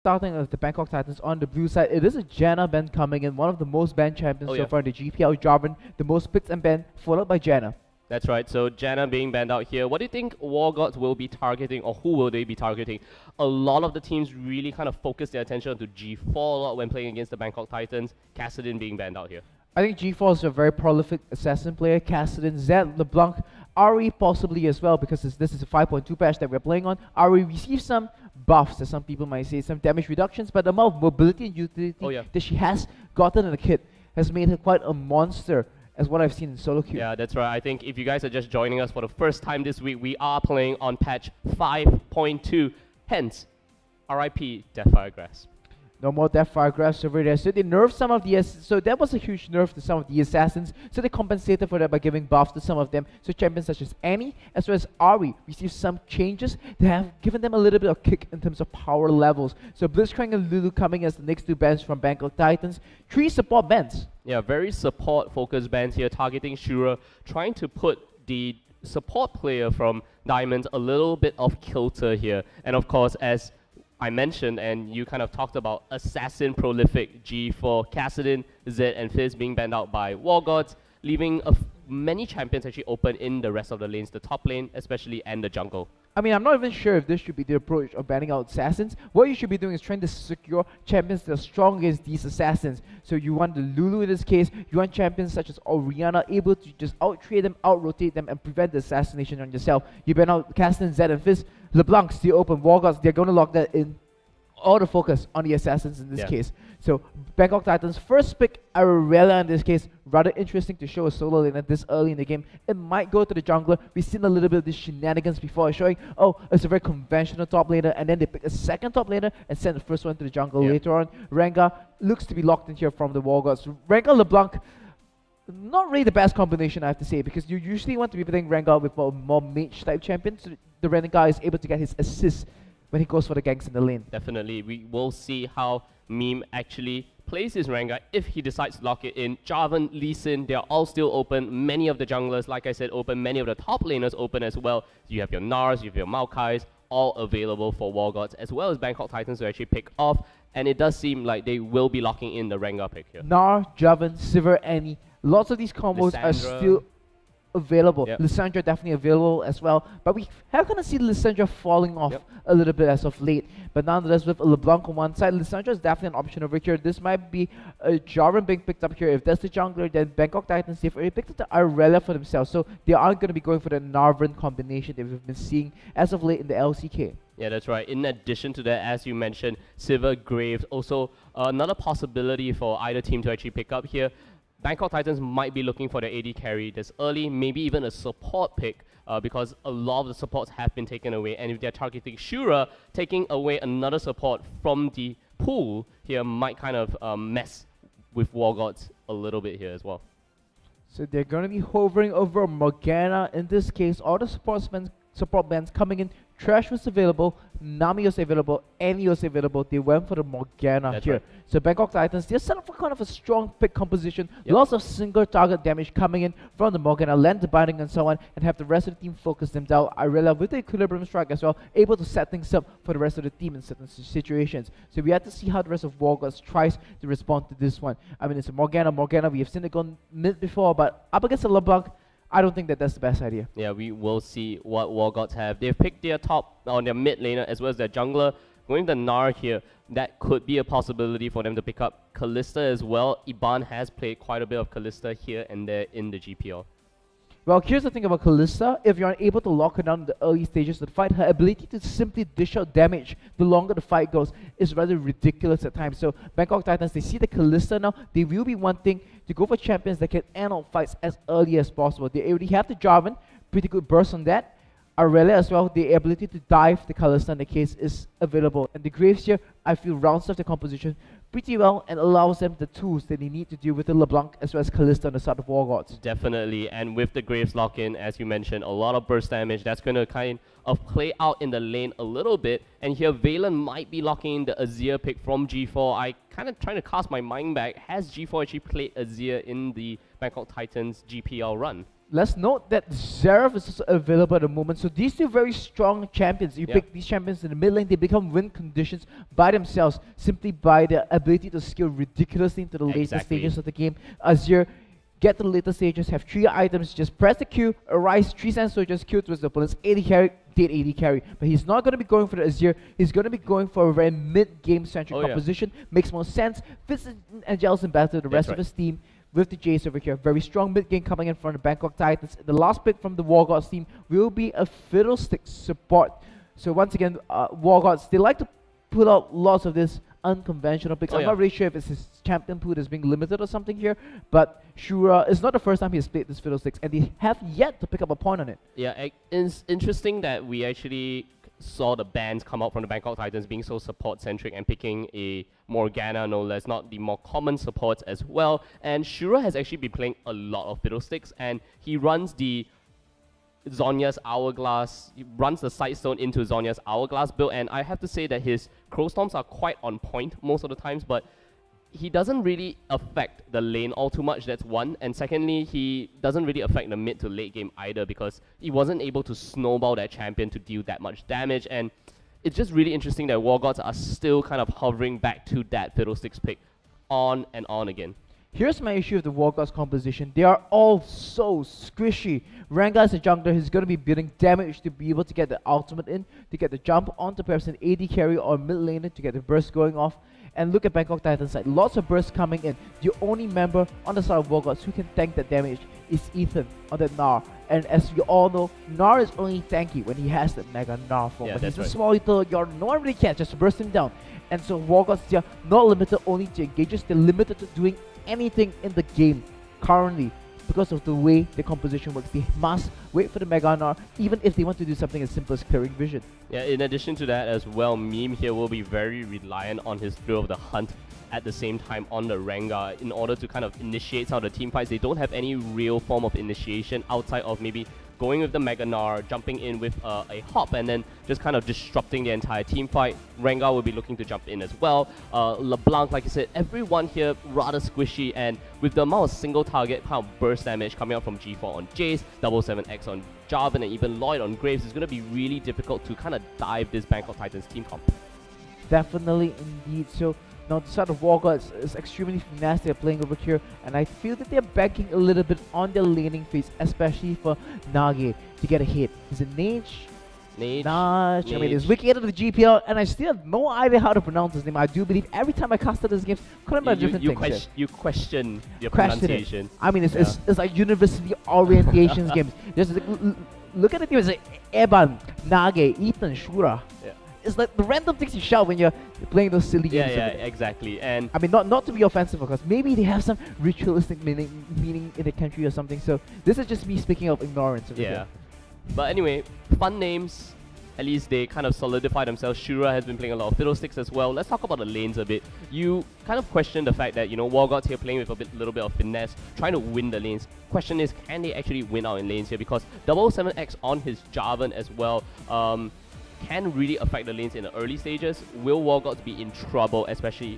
Starting with the Bangkok Titans on the blue side, it is a Janna band coming in, one of the most banned champions so far in the GPL. Jarvan, the most picked and banned, followed by Janna. That's right, so Janna being banned out here. What do you think Wargods will be targeting, or who will they be targeting? A lot of the teams really kind of focus their attention to G4 a lot when playing against the Bangkok Titans. Kassadin being banned out here. I think G4 is a very prolific assassin player. Kassadin, Zed, LeBlanc, Ari possibly as well, because this is a 5.2 patch that we're playing on. Ari receives some buffs, as some people might say, some damage reductions, but the amount of mobility and utility that she has gotten in the kit has made her quite a monster, as what I've seen in solo queue. Yeah, that's right. I think if you guys are just joining us for the first time this week, we are playing on patch 5.2, hence RIP Deathfire Grasp. No more Deathfire Grasp over there. So they nerfed some of the... So that was a huge nerf to some of the assassins. So they compensated for that by giving buffs to some of them. So champions such as Annie as well as Ari received some changes that have given them a little bit of kick in terms of power levels. So Blitzcrank and Lulu coming as the next two bans from Bangkok Titans. 3 support bans. Yeah, very support-focused bans here, targeting Shura, trying to put the support player from Diamonds a little bit of kilter here. And of course, as I mentioned, and you kind of talked about assassin prolific G4, Kassadin, Zed, and Fizz being banned out by Wargods, leaving many champions actually open in the rest of the lanes, the top lane especially, and the jungle. I mean, I'm not even sure if this should be the approach of banning out assassins. What you should be doing is trying to secure champions that are strong against these assassins. So you want the Lulu in this case, you want champions such as Orianna able to just out-trade them, out-rotate them, and prevent the assassination on yourself. You ban out Kassadin, Zed, and Fizz. LeBlanc still open, Wargods, they're going to lock that in. All the focus on the assassins in this case. So Bangkok Titans first pick Arella in this case. Rather interesting to show a solo laner this early in the game. It might go to the jungler. We've seen a little bit of these shenanigans before, showing, oh, it's a very conventional top laner, and then they pick a second top laner and send the first one to the jungle later on. Rengar looks to be locked in here from the Wargods. Rengar LeBlanc, not really the best combination, I have to say, because you usually want to be playing Rengar with more mage type champions. So the Rengar is able to get his assist when he goes for the ganks in the lane. Definitely. We will see how Meme actually plays his Rengar if he decides to lock it in. Jarvan, Lee Sin, they're all still open. Many of the junglers, like I said, open. Many of the top laners open as well. You have your Nars, you have your Maokais, all available for Wargods, as well as Bangkok Titans to actually pick off. And it does seem like they will be locking in the Rengar pick here. Nar, Jarvan, Sivir, Annie. Lots of these combos are still available. Lissandra definitely available as well, but we have kind of seen Lissandra falling off a little bit as of late. But nonetheless, with LeBlanc on one side, Lissandra is definitely an option over here. This might be a Jarvan being picked up here. If that's the jungler, then Bangkok Titans, they've already picked up the Arella for themselves, so they aren't going to be going for the Narvan combination that we've been seeing as of late in the LCK. Yeah, that's right. In addition to that, as you mentioned, Sivir, Graves, also another possibility for either team to actually pick up here. Bangkok Titans might be looking for the AD carry this early, maybe even a support pick, because a lot of the supports have been taken away. And if they're targeting Shura, taking away another support from the pool here might kind of mess with Wargods a little bit here as well. So they're going to be hovering over Morgana. In this case, all the support bands coming in. Trash was available, Nami was available, Annie was available. They went for the Morgana here. Right. So Bangkok Titans, they're set up for kind of a strong pick composition. Lots of single target damage coming in from the Morgana, land the binding and so on, and have the rest of the team focus them down. Irella with the Equilibrium Strike as well, able to set things up for the rest of the team in certain situations. So we have to see how the rest of Wargods tries to respond to this one. I mean, it's a Morgana, we have seen it go mid before, but up against a LeBlanc, I don't think that that's the best idea. Yeah, we will see what Wargods have. They've picked their top on their mid laner as well as their jungler. Going the Gnar here, that could be a possibility for them to pick up Kalista as well. Iban has played quite a bit of Kalista here and there in the GPL. Well, here's the thing about Kalista. If you're unable to lock her down in the early stages of the fight, her ability to simply dish out damage the longer the fight goes is rather ridiculous at times. So Bangkok Titans, they see the Kalista now. They will be wanting to go for champions that can end all fights as early as possible. They already have the Jarvan, pretty good burst on that. Arella as well, the ability to dive the Kalista in the case is available. And the Graves here, I feel rounds off the composition pretty well and allows them the tools that they need to deal with the LeBlanc as well as Kalista on the side of Wargods. Definitely, and with the Graves lock-in, as you mentioned, a lot of burst damage. That's going to kind of play out in the lane a little bit. And here, Valen might be locking in the Azir pick from G4. I kind of trying to cast my mind back. Has G4 actually played Azir in the Bangkok Titans GPL run? let's note that Zeref is also available at the moment. So these two very strong champions, you pick these champions in the mid lane, they become win conditions by themselves simply by their ability to scale ridiculously into the later stages of the game. Azir, get to the later stages, have 3 items, just press the Q, arise, 3 Sand Soldiers, Q towards the opponent's AD carry, dead AD carry. But he's not going to be going for the Azir, he's going to be going for a very mid-game centric composition. Makes more sense, fits in and gels in better to the rest of his team. With the Jace over here, very strong mid game coming in front of Bangkok Titans. The last pick from the Wargods team will be a Fiddlestick support. So once again, Wargods, they like to put out lots of this unconventional picks. I'm not really sure if it's his champion pool that's being limited or something here, but Shura, it's not the first time he's played this Fiddlesticks, and they have yet to pick up a point on it. Yeah, it's interesting that we actually saw the bans come out from the Bangkok Titans being so support-centric and picking a Morgana, no less, not the more common supports as well. And Shura has actually been playing a lot of Fiddlesticks, and he runs the Zhonya's Hourglass, he runs the Sightstone into Zhonya's Hourglass build, and I have to say that his Crow Storms are quite on point most of the times, but he doesn't really affect the lane all too much, that's one. And secondly, he doesn't really affect the mid to late game either because he wasn't able to snowball that champion to deal that much damage. And it's just really interesting that Wargods are still kind of hovering back to that Fiddlesticks pick on and on again. Here's my issue with the Wargods composition. They are all so squishy. Rengar is a jungler. He's going to be building damage to be able to get the ultimate in, to get the jump onto perhaps an AD carry or mid laner to get the burst going off. And look at Bangkok Titans side. Lots of bursts coming in. The only member on the side of Wargods who can tank that damage is Ethan on that Gnar. And as you all know, Gnar is only tanky when he has the Mega Gnar form. But he's a small little yard. No one really cares, just burst him down. And so Wargods, they are not limited only to engages. They're limited to doing anything in the game currently because of the way the composition works. They must wait for the Mega Gnar, even if they want to do something as simple as clearing vision. Yeah, in addition to that as well, Meme here will be very reliant on his Thrill of the Hunt at the same time on the Rengar in order to kind of initiate some of the team fights. They don't have any real form of initiation outside of maybe going with the Mega Gnar, jumping in with a hop, and then just kind of disrupting the entire team fight. Rengar will be looking to jump in as well. LeBlanc, like I said, everyone here rather squishy, and with the amount of single target kind of burst damage coming out from G4 on Jace, 77X on Jarvan, and even Lloyd on Graves, it's going to be really difficult to kind of dive this Bangkok Titans team comp. Definitely indeed. So now the side of Wargods is extremely finesse they're playing over here, and I feel that they're banking a little bit on their laning phase, especially for Nage to get a hit. He's a Nage. I mean, he's wicked out of the GPL, and I still have no idea how to pronounce his name. I do believe every time I casted this game, couldn't be different things. You question your pronunciation. I mean, it's like university orientations games. Just look at the team. It's like Eban, Nage, Ethan, Shura. Yeah. It's like the random things you shout when you're playing those silly games. Yeah, exactly. And I mean, not to be offensive, because maybe they have some ritualistic meaning in the country or something. So this is just me speaking of ignorance. Yeah. But anyway, fun names. At least they kind of solidify themselves. Shura has been playing a lot of Fiddlesticks as well. Let's talk about the lanes a bit. You kind of question the fact that, you know, Wargods here playing with a little bit of finesse, trying to win the lanes. Question is, can they actually win out in lanes here? Because 77X on his Jarvan as well can really affect the lanes in the early stages. Will Wargods be in trouble, especially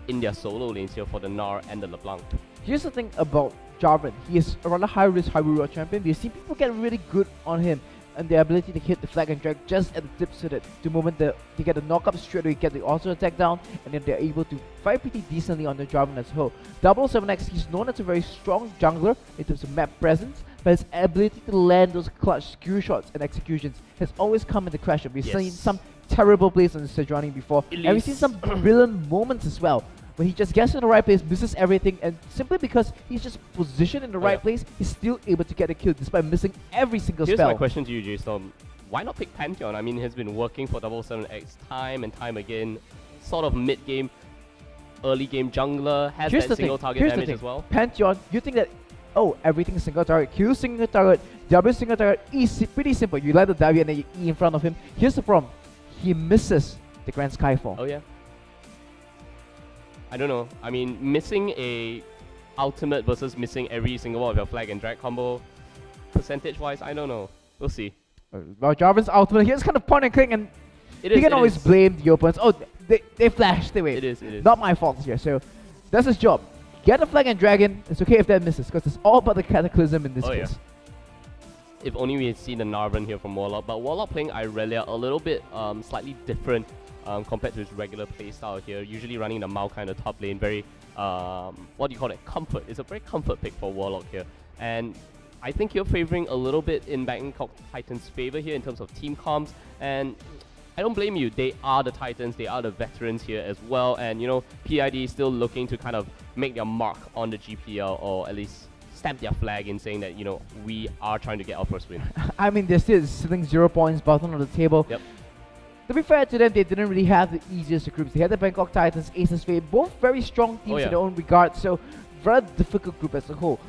in their solo lanes here for the Gnar and the LeBlanc? Here's the thing about Jarvan. He is a rather high-risk, high-reward champion. We've seen people get really good on him and the ability to hit the flag and drag just at the tip so that the moment they get the knock-up straight away, get the auto attack down, and then they're able to fight pretty decently on the Jarvan as well. 77X, he's known as a very strong jungler in terms of map presence, but his ability to land those clutch skill shots and executions has always come in the crash. We've seen some terrible plays on Sejuani before, and we've seen some brilliant moments as well, when he just gets in the right place, misses everything, and simply because he's just positioned in the right place, he's still able to get a kill despite missing every single spell. Here's my question to you, Jason. Why not pick Pantheon? I mean, he's been working for 77X time and time again. Sort of mid-game, early-game jungler, has that single target damage as well. Pantheon, you think that, oh, everything is single target, Q single target, W single target, E, pretty simple. You let the W and then you E in front of him. Here's the problem. He misses the Grand Skyfall. Oh, yeah. I don't know. I mean, missing a ultimate versus missing every single one of your flag and drag combo, percentage-wise, I don't know. We'll see. Well, Jarvan's ultimate, here's kind of point and click, and he can always blame the opponents. Oh, they flashed away. It is. Not my fault here. So that's his job. Get the flag and dragon. It's okay if that misses, because it's all about the cataclysm in this case. if only we had seen the Narvan here from Warlock. But Warlock playing Irelia a little bit slightly different compared to his regular playstyle here. Usually running the Maokai in the top lane, very, what do you call it, comfort. It's a very comfort pick for Warlock here. And I think you're favoring a little bit in Bangkok Titans' favor here in terms of team comms. And I don't blame you. They are the Titans. They are the veterans here as well. And, you know, PID is still looking to kind of make their mark on the GPL, or at least stamp their flag in saying that, you know, we are trying to get our first win. I mean, they're still sitting 0 points, bottom of the table. Yep. To be fair to them, they didn't really have the easiest of groups. They had the Bangkok Titans, Aces Fate, both very strong teams in their own regard, so very difficult group as a whole.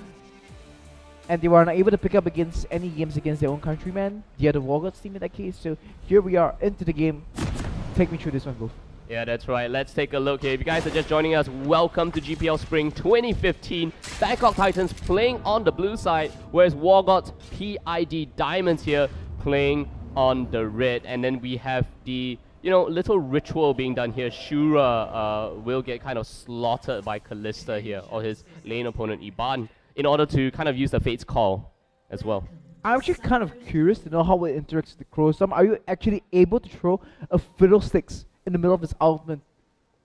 And they were not able to pick up against any games against their own countrymen, the other Wargods team in that case. So here we are into the game. Take me through this one, Wolf. Yeah, that's right. Let's take a look here. If you guys are just joining us, welcome to GPL Spring 2015. Bangkok Titans playing on the blue side, whereas Wargods PID Diamonds here playing on the red. And then we have the, you know, little ritual being done here. Shura will get kind of slaughtered by Callista here, or his lane opponent Iban, in order to kind of use the Fate's Call as well. I'm actually kind of curious to know how it interacts with the Crow Storm. Are you actually able to throw a Fiddlesticks in the middle of his ultimate?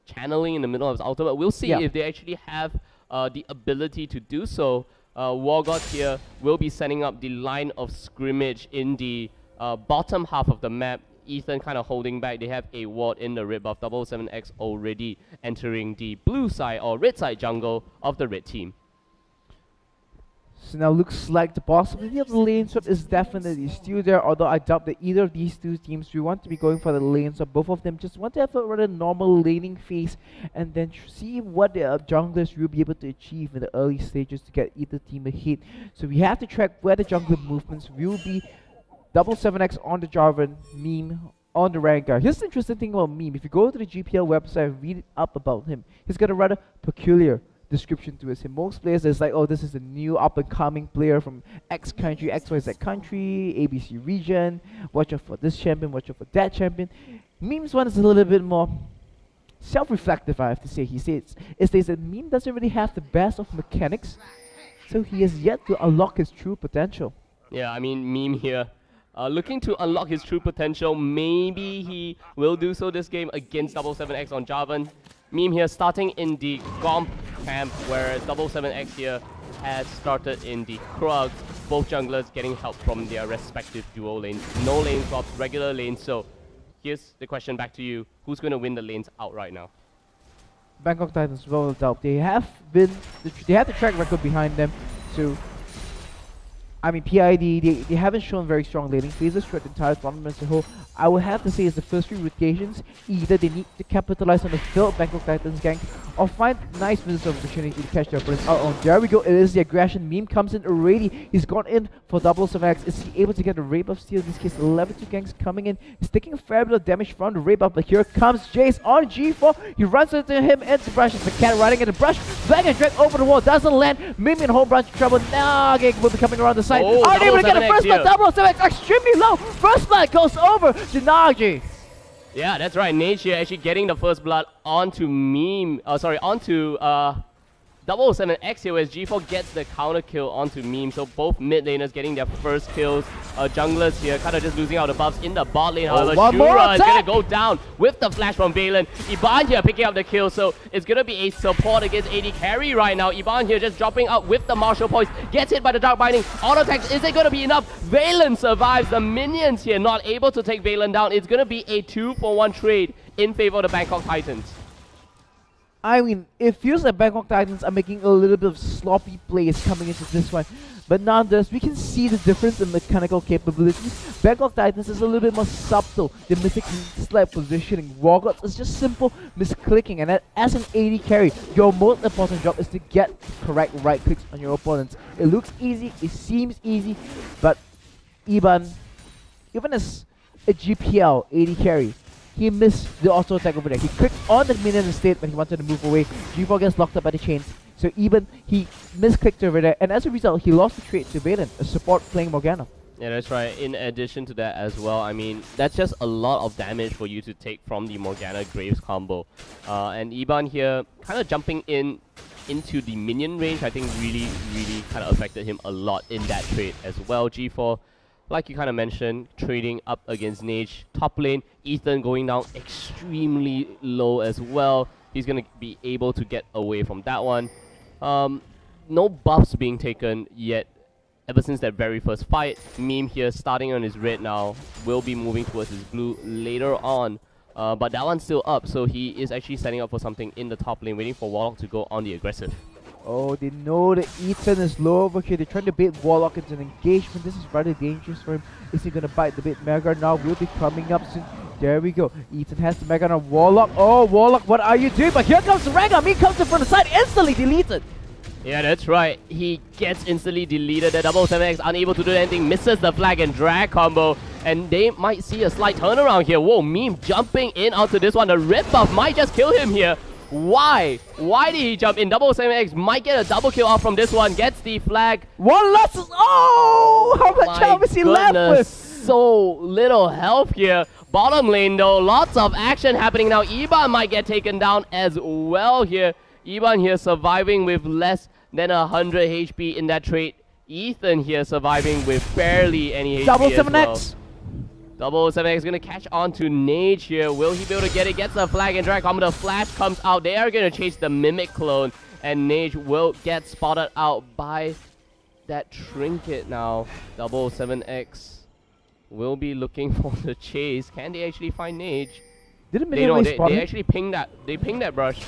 Channeling in the middle of his ultimate. We'll see if they actually have the ability to do so. Wargods here will be setting up the line of scrimmage in the bottom half of the map. Ethan kind of holding back. They have a ward in the red buff. 77X already entering the blue side or red side jungle of the red team. So now looks like the possibility of the lane swap is definitely still there, although I doubt that either of these two teams will want to be going for the lane swap. Both of them just want to have a rather normal laning phase and then see what the junglers will be able to achieve in the early stages to get either team a hit. So we have to track where the jungler movements will be. 77X on the Jarvan, Meme on the Rengar. Here's the interesting thing about Meme. If you go to the GPL website and read up about him, he's got a rather peculiar description to his. Most players is like, oh, this is a new up-and-coming player from X country, XYZ country, ABC region, watch out for this champion, watch out for that champion. Meme's one is a little bit more self-reflective, I have to say. He states that Meme doesn't really have the best of mechanics, so he has yet to unlock his true potential. Yeah, I mean, Meme here, looking to unlock his true potential. Maybe he will do so this game against 77X on Jarvan. Meme here starting in the Gomp camp, whereas 77X here has started in the Krugs. Both junglers getting help from their respective duo lanes. No lane swaps, regular lanes. So here's the question back to you. Who's going to win the lanes out right now? Bangkok Titans, well doubt. They have the track record behind them. So I mean, PID, they haven't shown very strong laning phases throughout the entire tournament as a whole. I would have to say it's the first few rotations, either they need to capitalize on the failed Bangkok Titans gank, or find nice business opportunity to catch their opponents out on. There we go, it is the aggression. Meme comes in already. He's gone in for 77X. Is he able to get a Ray buff steal? In this case, level 2 ganks coming in. He's taking a fair bit of damage from the Ray buff, but here comes Jace on G4. He runs into him into the brush. It's the cat riding in the brush. Bang and drag over the wall. Doesn't land. Meme in whole bunch of trouble. Nage will be coming around the side. Oh, are they able to get a first blood? blood? 77X extremely low. First blood goes over to Nage. Yeah, that's right. Nage here actually getting the first blood onto Meme. Onto 77X here, whereas G4 gets the counter kill onto Meme. So both mid laners getting their first kills. Junglers here kind of just losing out the buffs in the bot lane. However, Shura is going to go down with the flash from Valen. Iban here picking up the kill. So it's going to be a support against AD carry right now. Iban here just dropping out with the Marshall points. Gets hit by the Dark Binding. Auto attacks. Is it going to be enough? Valen survives. The minions here not able to take Valen down. It's going to be a 2-for-1 trade in favor of the Bangkok Titans. I mean, it feels like Bangkok Titans are making a little bit of sloppy plays coming into this one. But nonetheless, we can see the difference in mechanical capabilities. Bangkok Titans is a little bit more subtle. They're missing slight positioning. Wargods is just simple misclicking. And as an AD carry, your most important job is to get correct right clicks on your opponents. It looks easy, it seems easy, but even as a GPL AD carry, he missed the auto attack over there. He clicked on the minion instead when he wanted to move away. G4 gets locked up by the chains. So even he misclicked over there, and as a result, he lost the trade to Valen, a support playing Morgana. Yeah, that's right. In addition to that as well, I mean, that's just a lot of damage for you to take from the Morgana Graves combo. And Iban here kind of jumping into the minion range, I think really kind of affected him a lot in that trade as well. G4 like you kind of mentioned, trading up against Nage. Top lane, Ethan going down extremely low as well. He's going to be able to get away from that one. No buffs being taken yet ever since that very first fight. Meme here starting on his red now, will be moving towards his blue later on. But that one's still up, so he is actually setting up for something in the top lane, waiting for Warlock to go on the aggressive. Oh, they know that Ethan is low over here. They're trying to bait Warlock into an engagement. This is rather dangerous for him. Is he going to bite the bait? Mega now will be coming up soon. There we go. Ethan has the Mega on Warlock. Oh, Warlock, what are you doing? But here comes the Rengar. Me comes in from the side, instantly deleted. Yeah, that's right. He gets instantly deleted. The 7X unable to do anything. Misses the flag and drag combo. And they might see a slight turnaround here. Whoa, Meme jumping in onto this one. The red buff might just kill him here. Why? Why did he jump in? 7X might get a double kill off from this one. Gets the flag. One last. Oh! How much health is he left with? So little health here. Bottom lane though, lots of action happening now. Iban might get taken down as well here. Iban here surviving with less than 100 HP in that trade. Ethan here surviving with barely any HP Double as 7X. well. 7X gonna catch on to Nage here. Will he be able to get it? Gets the flag and drag combo. The flash comes out. They are gonna chase the Mimic clone. And Nage will get spotted out by that trinket now. 7X will be looking for the chase. Can they actually find Nage? They actually ping that. They ping that brush.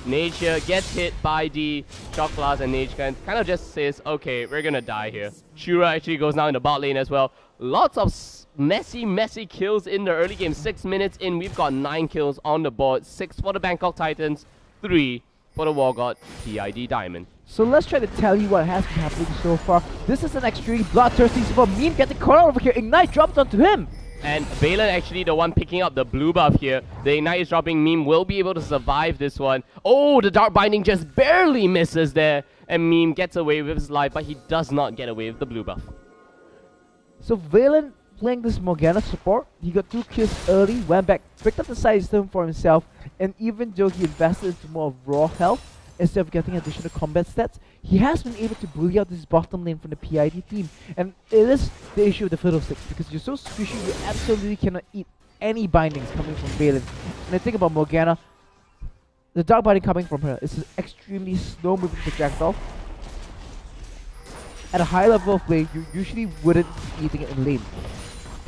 Nage here gets hit by the shock blast, and Nage kind of just says, okay, we're gonna die here. Shura actually goes now in the bot lane as well. Lots of messy kills in the early game. 6 minutes in, we've got 9 kills on the board. 6 for the Bangkok Titans, 3 for the Wargods PID Diamond. So let's try to tell you what has been happening so far. This is an extremely bloodthirsty super. Meme getting caught out over here. Ignite drops onto him. And Valen actually the one picking up the blue buff here. The Ignite is dropping. Meme will be able to survive this one. Oh, the Dark Binding just barely misses there. And Meme gets away with his life, but he does not get away with the blue buff. So Valen playing this Morgana support. He got 2 kills early, went back, picked up the side stone for himself. And even though he invested into more of raw health, instead of getting additional combat stats, he has been able to bully out this bottom lane from the PID team. And it is the issue of the Fiddlesticks, because you're so squishy, you absolutely cannot eat any bindings coming from Valen. And I think about Morgana, the Dark Binding coming from her is an extremely slow moving projectile. At a high level of play, you usually wouldn't be eating it in lane,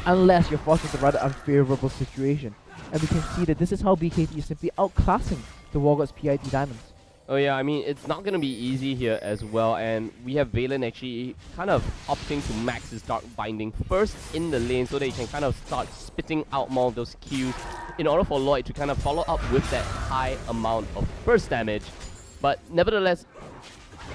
unless you're forced into a rather unfavorable situation. And we can see that this is how BKT is simply outclassing the Wargods PID Diamonds. Oh yeah, I mean, it's not going to be easy here as well, and we have Valen actually kind of opting to max his Dark Binding first in the lane so that he can kind of start spitting out more of those Qs in order for Lloyd to kind of follow up with that high amount of burst damage. But nevertheless,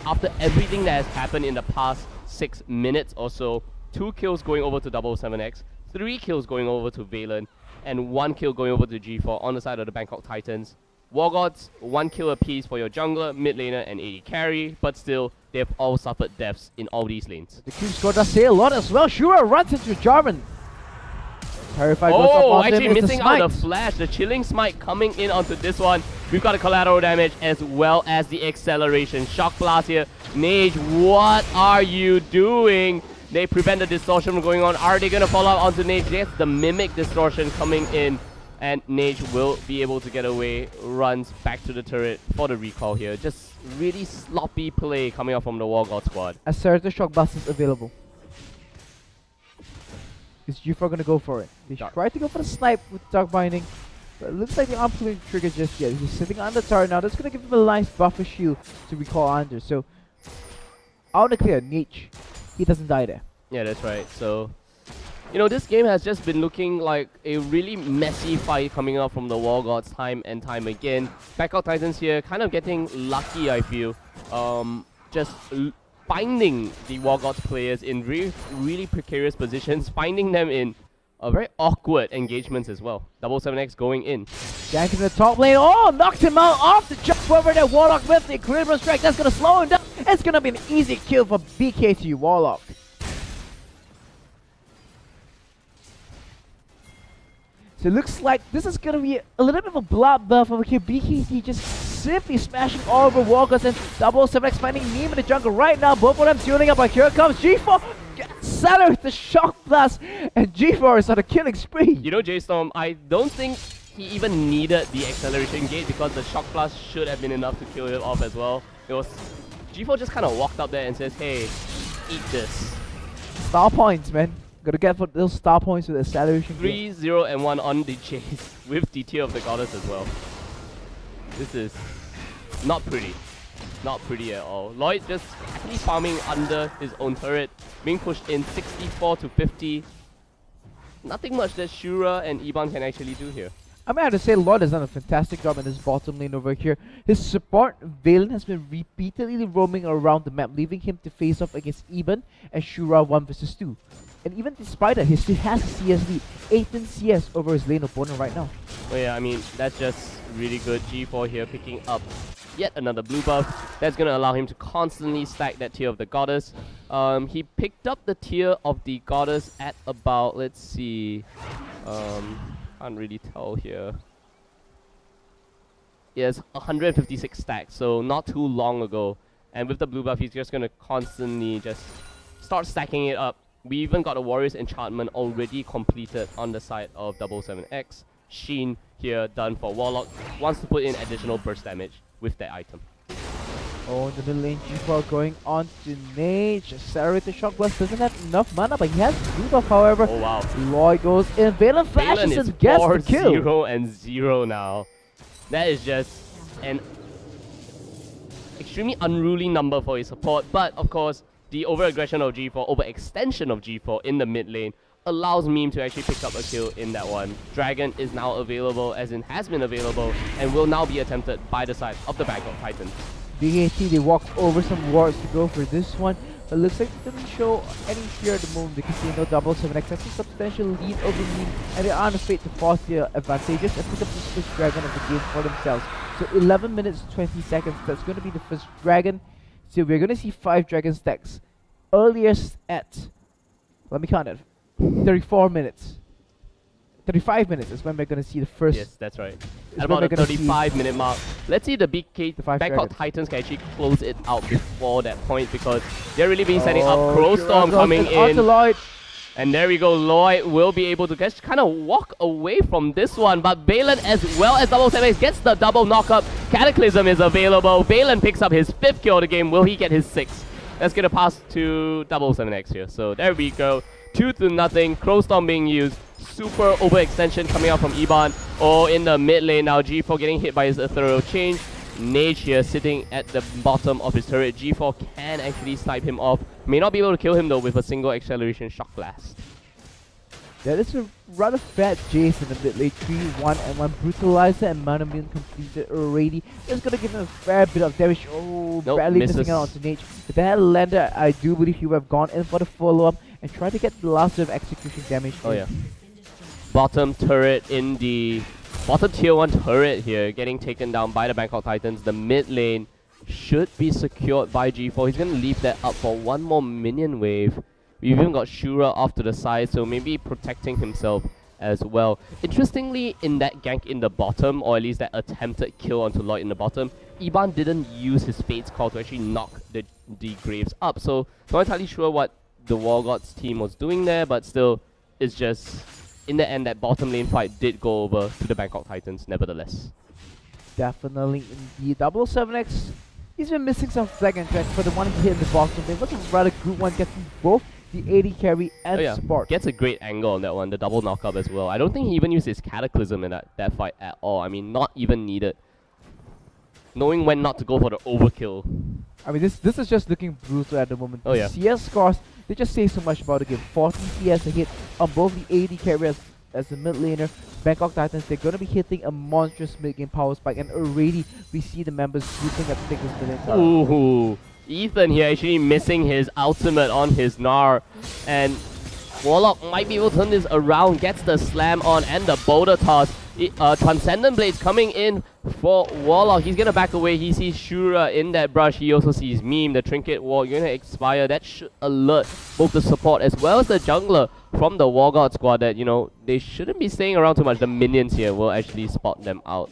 after everything that has happened in the past 6 minutes or so, 2 kills going over to 7X, 3 kills going over to Valen, and 1 kill going over to G4 on the side of the Bangkok Titans. Wargods, 1 kill apiece for your jungler, mid laner, and AD carry, but still, they have all suffered deaths in all these lanes. The Q score does say a lot as well. Shura runs into Jarvan. Terrified goes up on actually him. missing out the flash. The chilling smite coming in onto this one. We've got a collateral damage as well as the acceleration. Shock blast here. Nage, what are you doing? They prevent the distortion from going on. Are they going to follow up onto Nage? Yes, the mimic distortion coming in. And Nage will be able to get away, runs back to the turret for the recall here. Just really sloppy play coming out from the Wargod squad. A Certain Shock Blast is available. Is G4 going to go for it? They try to go for the snipe with Dark Binding, but it looks like they aren't pulling the trigger just yet. He's sitting on the turret now. That's going to give him a nice buffer shield to recall under. So, out of the clear, Nage, he doesn't die there. Yeah, that's right. So, you know, this game has just been looking like a really messy fight coming out from the Wargods time and time again. Bangkok Titans here kind of getting lucky, I feel. Just finding the Wargods players in really precarious positions, finding them in very awkward engagements as well. 7X going in. Gank in the top lane. Oh, knocked him out off the jump over there. Warlock with the Equilibrium Strike. That's going to slow him down. It's going to be an easy kill for BKT Warlock. So it looks like this is going to be a little bit of a bloodbath over here. BKT just simply smashing all over Wargods, and 7X finding Meme in the jungle right now. Both of them tuning up, but here comes G4. accelerate the shock blast, and G4 is on a killing spree. You know, J-Storm, I don't think he even needed the acceleration gate because the shock blast should have been enough to kill him off as well. It was G4 just kind of walked up there and says, hey, eat this. Star points, man. Gotta get for those star points with acceleration. 3, 0, and 1 on the chase with the Tear of the Goddess as well. This is not pretty. Not pretty at all. Lloyd just actually farming under his own turret, being pushed in 64 to 50. Nothing much that Shura and Iban can actually do here. I mean, I have to say, Lloyd has done a fantastic job in this bottom lane over here. His support, Valen, has been repeatedly roaming around the map, leaving him to face off against Iban and Shura 1 vs 2. And even despite that, he still has a CS lead, 18 CS over his lane opponent right now. Oh yeah, I mean, that's just really good. G4 here picking up yet another blue buff. That's going to allow him to constantly stack that Tear of the Goddess. He picked up the Tear of the Goddess at about, let's see, can't really tell here. Yes, 156 stacks, so not too long ago. And with the blue buff, he's just going to constantly just start stacking it up. We even got a Warrior's Enchantment already completed on the side of 77X. Sheen here done for Warlock. Wants to put in additional burst damage with that item. Oh, in the middle lane, G4 going on to Nage. Accelerated Shock Blast doesn't have enough mana, but he has blue buff, however. Oh wow. Lloyd goes in, Valen flashes and gets the kill. 0 and 0 now. That is just an extremely unruly number for his support, but of course, the over-aggression of G4, overextension of G4 in the mid lane allows Meme to actually pick up a kill in that one. Dragon is now available, as in has been available, and will now be attempted by the side of the Bangkok Titans. BKT, they walked over some wards to go for this one, but looks like it doesn't show any fear at the moment because they know 77X has a substantial lead over Meme, and they are on the fate to force their advantages and pick up the first dragon of the game for themselves. So 11 minutes 20 seconds, that's going to be the first dragon. So we're going to see 5 dragon stacks. Earliest at, let me count it, 34 minutes. 35 minutes is when we're going to see the first. Yes, that's right. At about the 35-minute mark. Let's see the BK Bangkok Titans can actually close it out before that point because they're really being setting up. Crowstorm coming in. And there we go, Lloyd will be able to just kind of walk away from this one, but Valen as well as 77X gets the double knockup. Cataclysm is available. Valen picks up his 5th kill of the game. Will he get his 6th? That's going to pass to 77X here. So there we go. 2-0. Crowstorm being used. Super overextension coming out from Iban. Oh, in the mid lane now, G4 getting hit by his ethereal change. Nage here sitting at the bottom of his turret. G4 can actually snipe him off. May not be able to kill him though with a single acceleration shock blast. That is a rather fat Jace in the mid lane. 3-1 and 1 brutalizer and mana million completed already. It's gonna give him a fair bit of damage. Oh, nope, barely missing out onto Nage. If they had a lander, I do believe he would have gone in for the follow-up and tried to get the last bit of execution damage. Oh yeah. Bottom turret in the bottom tier 1 turret here getting taken down by the Bangkok Titans. The mid lane should be secured by G4. He's going to leave that up for one more minion wave. We've even got Shura off to the side, so maybe protecting himself as well. Interestingly, in that gank in the bottom, or at least that attempted kill onto Lloyd in the bottom, Iban didn't use his Fate's Call to actually knock the Graves up. So not entirely sure what the Wargods team was doing there, but still, it's just, in the end, that bottom lane fight did go over to the Bangkok Titans, nevertheless. Definitely indeed. 77X, he's been missing some flag and threat for the one he hit in the bottom lane. Looking rather good one, getting both the AD carry and support. Gets a great angle on that one, the double knockup as well. I don't think he even used his Cataclysm in that fight at all. I mean, not even needed. Knowing when not to go for the overkill. I mean, this is just looking brutal at the moment. Oh yeah. CS scores, they just say so much about the game. 40 CS a hit on both the AD carriers as the mid laner. Bangkok Titans, they're going to be hitting a monstrous mid game power spike, and already we see the members grouping up to take this mid lane. Ooh, Ethan here actually missing his ultimate on his Gnar, and Warlock might be able to turn this around, gets the slam on and the boulder toss. Transcendent Blades coming in for Warlock. He's gonna back away. He sees Shura in that brush. He also sees Meme, the Trinket Wall. You're gonna expire. That should alert both the support as well as the jungler from the Wargod squad that, you know, they shouldn't be staying around too much. The minions here will actually spot them out.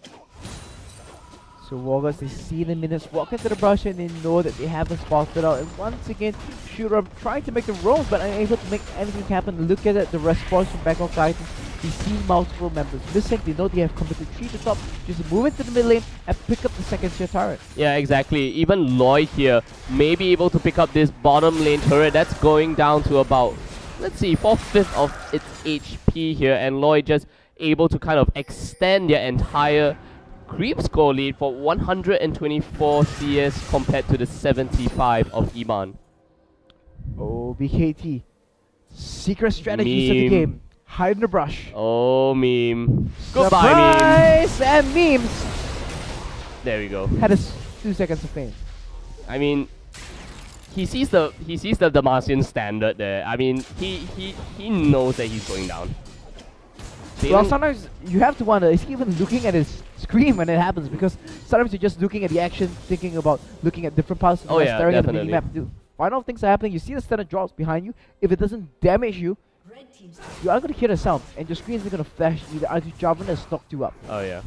So Wargods, they see the minutes walk into the brush and they know that they haven't spotted out. And once again, Shura trying to make the roams but unable to make anything happen. Look at it, the response from Bangkok Titans. They see multiple members missing. They know they have committed 3 to top. Just move into the mid lane and pick up the second tier turret. Yeah, exactly. Even Lloyd here may be able to pick up this bottom lane turret. That's going down to about, let's see, 4/5 of its HP here. And Lloyd just able to kind of extend their entire creep score lead for 124 CS compared to the 75 of Iman. Oh, BKT. Secret strategies of the game. Hide in the brush. Oh, meme. Goodbye, meme. Surprise! And memes. There we go. Had his 2 seconds of fame. I mean, he sees the Demacian standard there. I mean, he knows that he's going down. Well, sometimes you have to wonder, is he even looking at his screen when it happens? Because sometimes you're just looking at the action, thinking about looking at different parts of the map, staring at the mini-map. Find out things are happening, you see the standard drops behind you. If it doesn't damage you, you are going to hear the sound, and your screen is going to flash either Jarvan has knocked you up. Oh yeah.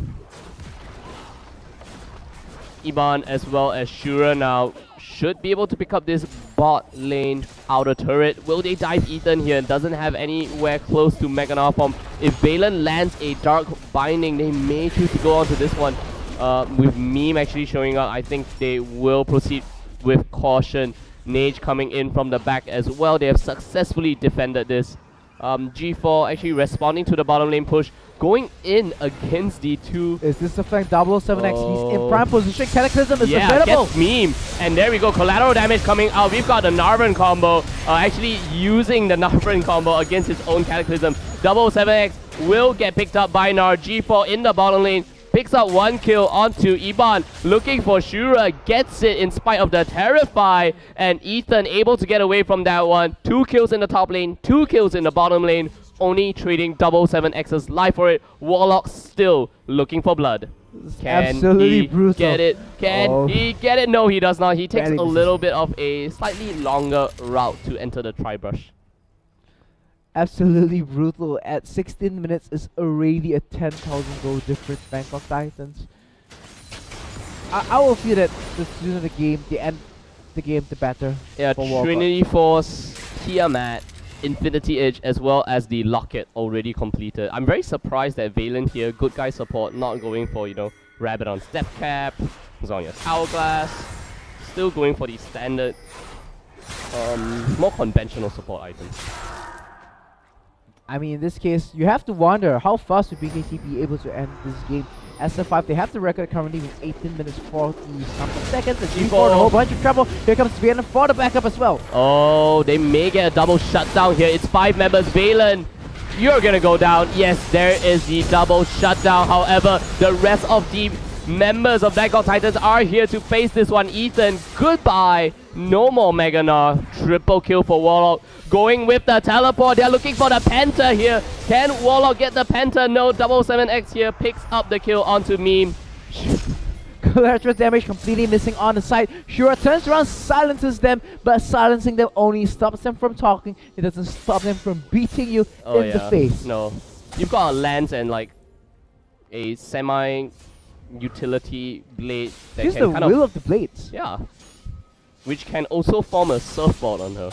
Iman as well as Shura now should be able to pick up this bot lane outer turret. Will they dive Ethan here? Doesn't have anywhere close to Meganar form. If Valen lands a Dark Binding, they may choose to go on to this one. With Meme actually showing up, I think they will proceed with caution. Nage coming in from the back as well. They have successfully defended this. G4 actually responding to the bottom lane push. Going in against D2. Is this the flank 007X? He's in prime position. Cataclysm is available. Gets Meme. And there we go. Collateral damage coming out. We've got the Narvan combo. Actually using the Narvan combo against his own Cataclysm. 007X will get picked up by Nar. G4 in the bottom lane. Picks up 1 kill onto Iban. Looking for Shura. Gets it in spite of the Terrify. And Ethan able to get away from that one. 2 kills in the top lane. 2 kills in the bottom lane. Only trading 007X's life for it. Warlock still looking for blood. Can absolutely he brutal. Get it? Can he get it? No, he does not. He takes a little bit of a slightly longer route to enter the Tri-Brush. Absolutely brutal. At 16 minutes is already a 10,000 gold difference. Bangkok Titans. I will feel that the sooner the game, the end the game, the better. Yeah, Trinity Force, Tiamat, Infinity Edge, as well as the Locket already completed. I'm very surprised that Valen here, good guy support, not going for, you know, Rabbit on Step Cap, Zonya's Hourglass, still going for the standard, more conventional support items. I mean, in this case, you have to wonder how fast would BKT be able to end this game. SF5, they have the record currently with 18 minutes 40 something seconds. And G4 a whole bunch of trouble. Here comes Valen for the backup as well. Oh, they may get a double shutdown here. It's 5 members. Valen, you're gonna go down. Yes, there is the double shutdown. However, the rest of the members of Bangkok Titans are here to face this one. Ethan, goodbye. No more Meganar. Triple kill for Warlock. Going with the teleport. They're looking for the Penta here. Can Warlock get the Penta? No. 007X here picks up the kill onto Meme. Collateral damage completely missing on the side. Shura turns around, silences them, but silencing them only stops them from talking. It doesn't stop them from beating you in the face. No. You've got a lance and like a semi-utility blade that Here's can the kind will of the blades. Yeah. Which can also form a surfboard on her.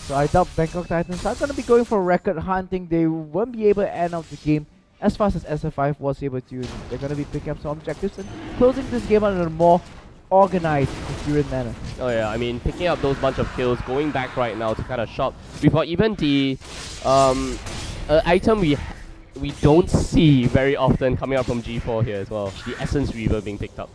So I doubt Bangkok Titans are going to be going for record hunting. They won't be able to end out the game as fast as SF5 was able to. They're going to be picking up some objectives and closing this game out in a more organized, coherent manner. Oh yeah, I mean, picking up those bunch of kills, going back right now to kind of shop. Before even the item we don't see very often coming up from G4 here as well. The Essence Reaver being picked up.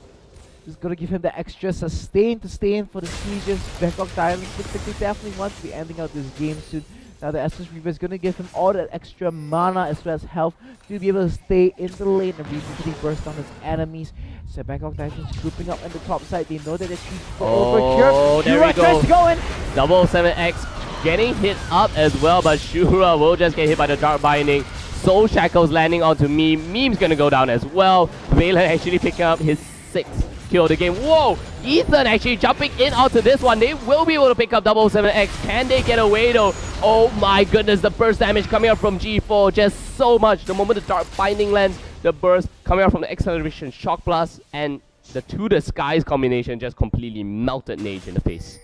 Just gonna give him the extra sustain to stay in for the sieges. Bangkok Titans looks like they definitely want to be ending out this game soon. Now the Essence Reaver is gonna give him all that extra mana as well as health to be able to stay in the lane and repeatedly burst down his enemies. So Bangkok Titans grouping up on the top side. They know that they're over here. There we go. Going. 007X getting hit up as well, but Shura will just get hit by the Dark Binding. Soul Shackles landing onto Meme. Meme's gonna go down as well. Valen actually picking up his 6th kill of the game. Whoa! Ethan actually jumping in onto this one. They will be able to pick up 007X. Can they get away though? Oh my goodness, the burst damage coming up from G4. Just so much. The moment the Dark Binding lands, The burst coming out from the acceleration, shock blast, and the to the skies combination just completely melted Nage in the face.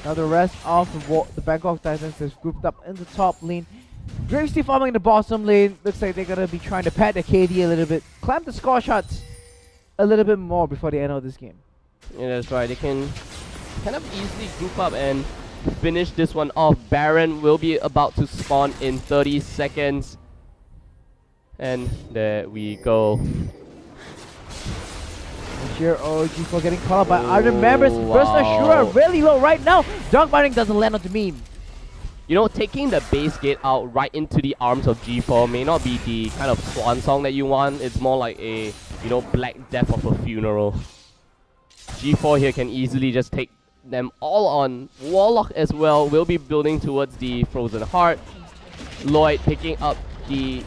Now the rest of the Bangkok Titans is grouped up in the top lane. Gravesty farming in the bottom lane. Looks like they're gonna be trying to pad the KD a little bit, climb the score shots a little bit more before the end of this game. Yeah, that's right. They can kind of easily group up and finish this one off. Baron will be about to spawn in 30 seconds. And there we go. Here, G4 getting caught up by other members. Burst Ashura really low right now. Dog biting doesn't land onto Meme. You know, taking the base gate out right into the arms of G4 may not be the kind of swan song that you want. It's more like a, you know, black death of a funeral. G4 here can easily just take them all on. Warlock as well will be building towards the Frozen Heart. Lloyd picking up the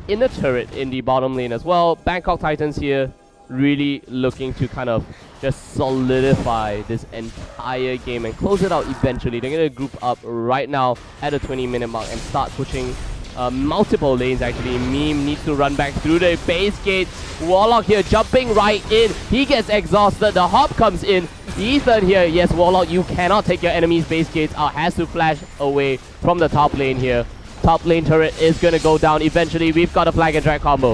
inner turret in the bottom lane as well. Bangkok Titans here really looking to kind of just solidify this entire game and close it out eventually. They're going to group up right now at the 20-minute mark and start pushing multiple lanes actually. Meme needs to run back through the base gate. Warlock here jumping right in. He gets exhausted. The hop comes in. Ethan here. Yes, Warlock, you cannot take your enemy's base gates out. Has to flash away from the top lane here. Top lane turret is going to go down eventually. We've got a flag and drag combo.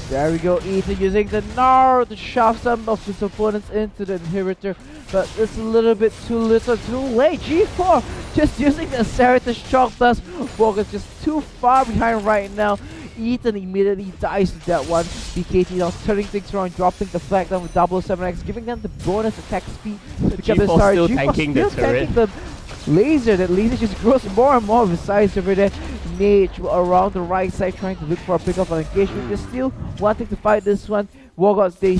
There we go, Ethan using the Gnar to shove some of his opponents into the inhibitor, but it's a little bit too little, too late. G4 just using the Cerritus shock blast. Wargods just too far behind right now. Ethan immediately dies to that one. BKT now turning things around, dropping the flag down with 7X, giving them the bonus attack speed to become the start. Still tanking the turret. The laser. That laser just grows more and more of his size over there. Nage around the right side trying to look for a pickup on engagement. They're still wanting to fight this one. Wargods, they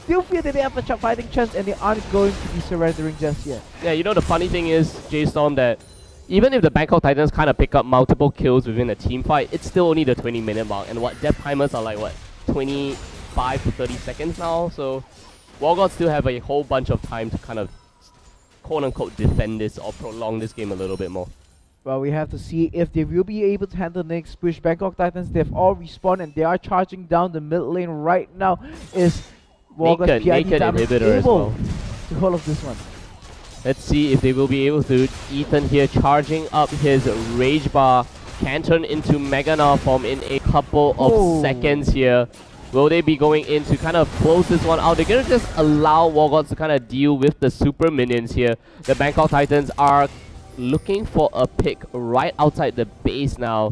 still feel that they have a fighting chance and they aren't going to be surrendering just yet. Yeah, you know the funny thing is, J-Storm, that even if the Bangkok Titans kind of pick up multiple kills within a team fight, it's still only the 20-minute mark. And what death timers are like, what, 25 to 30 seconds now? So Wargods still have a whole bunch of time to kind of quote-unquote defend this or prolong this game a little bit more. Well, we have to see if they will be able to handle the next push. Bangkok Titans, they've all respawned and they are charging down the mid lane right now. Is Wargods PID inhibitor able to hold off this one? Let's see if they will be able to. Ethan here charging up his Rage Bar. Can turn into Mega Gnar form in a couple of seconds here. Will they be going in to kind of close this one out? They're going to just allow Wargods to kind of deal with the super minions here. The Bangkok Titans are looking for a pick right outside the base now.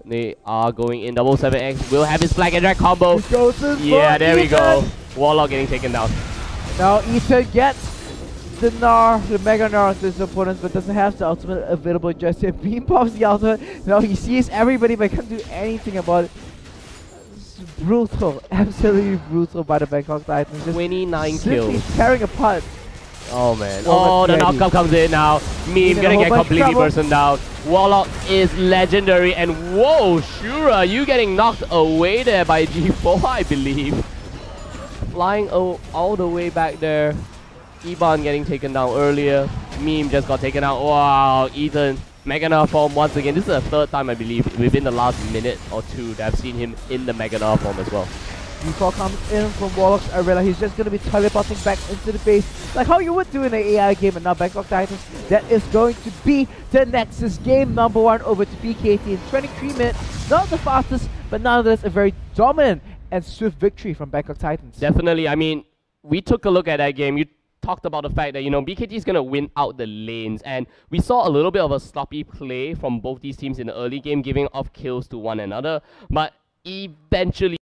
They are going in. 7X will have his flag and drag combo. Yeah, there we go. Warlock getting taken down. Now Ethan gets the Gnar, the Mega Gnar to his opponents, but doesn't have the ultimate available just yet. Beam pops the ultimate. Now he sees everybody but can't do anything about it. It's brutal. Absolutely brutal by the Bangkok Titans. 29 kills. Tearing apart. Oh man. Oh, the knockup comes in now. Meme gonna get completely bursted down. Warlock is legendary and whoa, Shura, you getting knocked away there by G4, I believe. Flying all the way back there. Iban getting taken down earlier. Meme just got taken out. Wow, Ethan. Mega Gnar form once again. This is the third time I believe within the last minute or two that I've seen him in the Mega Gnar form as well. G4 comes in from Warlock's arena. He's just going to be teleporting back into the base like how you would do in an AI game. And now Bangkok Titans, that is going to be the Nexus game number 1 over to BKT in 23 minutes. Not the fastest, but nonetheless a very dominant and swift victory from Bangkok Titans. Definitely. I mean, we took a look at that game. You talked about the fact that, you know, BKT is going to win out the lanes. And we saw a little bit of a sloppy play from both these teams in the early game, giving off kills to one another. But eventually